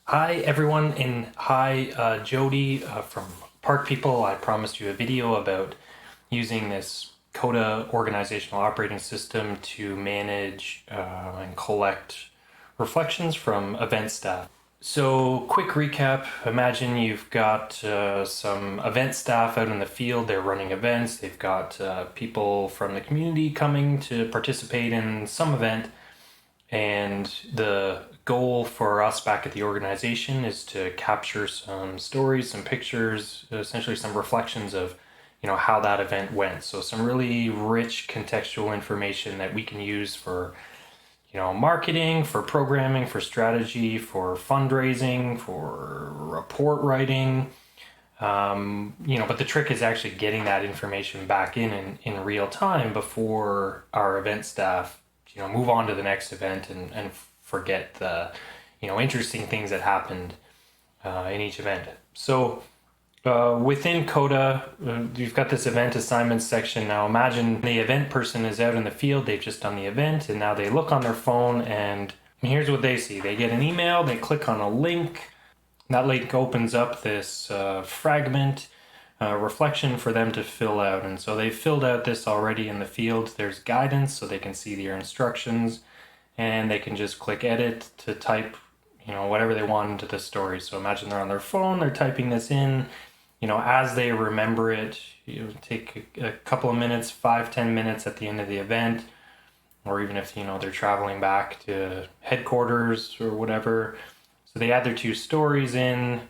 Hi everyone, and hi Jody from Park People. I promised you a video about using this Coda organizational operating system to manage and collect reflections from event staff. So, quick recap. Imagine you've got some event staff out in the field. They're running events. They've got people from the community coming to participate in some event. And the goal for us back at the organization is to capture some stories, some pictures, essentially some reflections of, how that event went. So some really rich contextual information that we can use for, marketing, for programming, for strategy, for fundraising, for report writing. But the trick is actually getting that information back in real time before our event staff move on to the next event and forget the interesting things that happened in each event. So within Coda, you've got this event assignments section. Now imagine the event person is out in the field, they've just done the event, and now they look on their phone and here's what they see. They get an email, they click on a link. That link opens up this fragment reflection for them to fill out. And so they've filled out this already in the field. There's guidance so they can see their instructions, and they can just click edit to type whatever they want into the story. So imagine they're on their phone, they're typing this in, as they remember it. Take a couple of minutes, 5-10 minutes at the end of the event, or even if they're traveling back to headquarters or whatever. So they add their two stories in,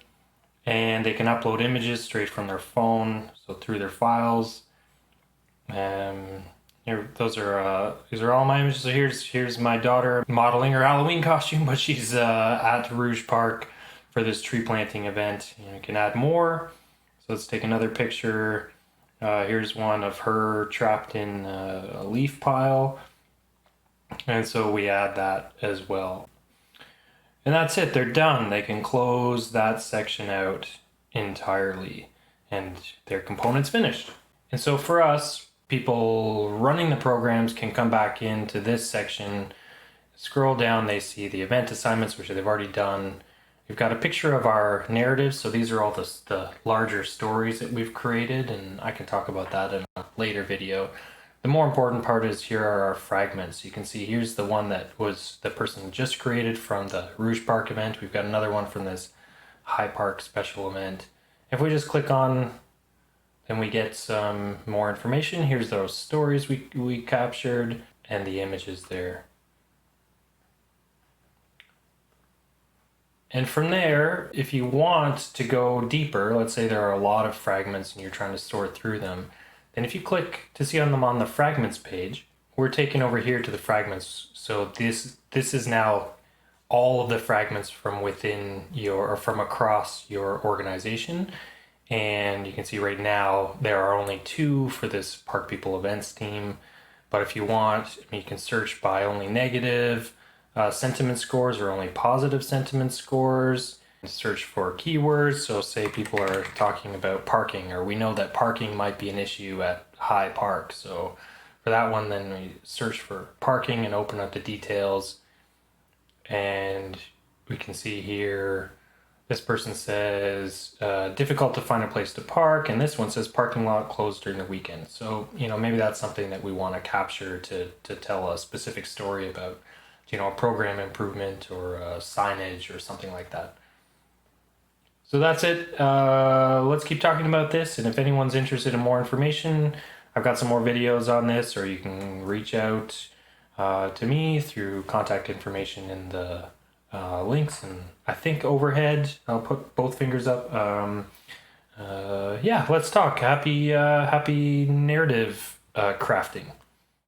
and they can upload images straight from their phone, so through their files. These are all my images. So here's my daughter modeling her Halloween costume, but she's at Rouge Park for this tree planting event. You can add more. So let's take another picture. Here's one of her trapped in a leaf pile, and so we add that as well. And that's it, they're done. They can close that section out entirely and their component's finished. And so for us, people running the programs can come back into this section, scroll down, they see the event assignments, which they've already done. We've got a picture of our narratives, so these are all the larger stories that we've created, and I can talk about that in a later video. The more important part is here are our fragments. You can see here's the one that was the person just created from the Rouge Park event. We've got another one from this High Park special event. If we just click on, then we get some more information. Here's those stories we captured and the images there. And from there, if you want to go deeper, let's say there are a lot of fragments and you're trying to sort through them, then if you click to see them on the fragments page, we're taken over here to the fragments. So this is now all of the fragments from within or from across your organization. And you can see right now there are only 2 for this Park People events team. But if you want, you can search by only negative sentiment scores or only positive sentiment scores. Search for keywords. So say people are talking about parking, or we know that parking might be an issue at High Park. So for that one, then we search for parking and open up the details. And we can see here, this person says, difficult to find a place to park. And this one says parking lot closed during the weekend. So, maybe that's something that we want to capture to tell a specific story about, a program improvement or signage or something like that. So that's it. Let's keep talking about this. And if anyone's interested in more information, I've got some more videos on this, or you can reach out to me through contact information in the links. And I think overhead, I'll put both fingers up. Yeah, let's talk. Happy narrative crafting.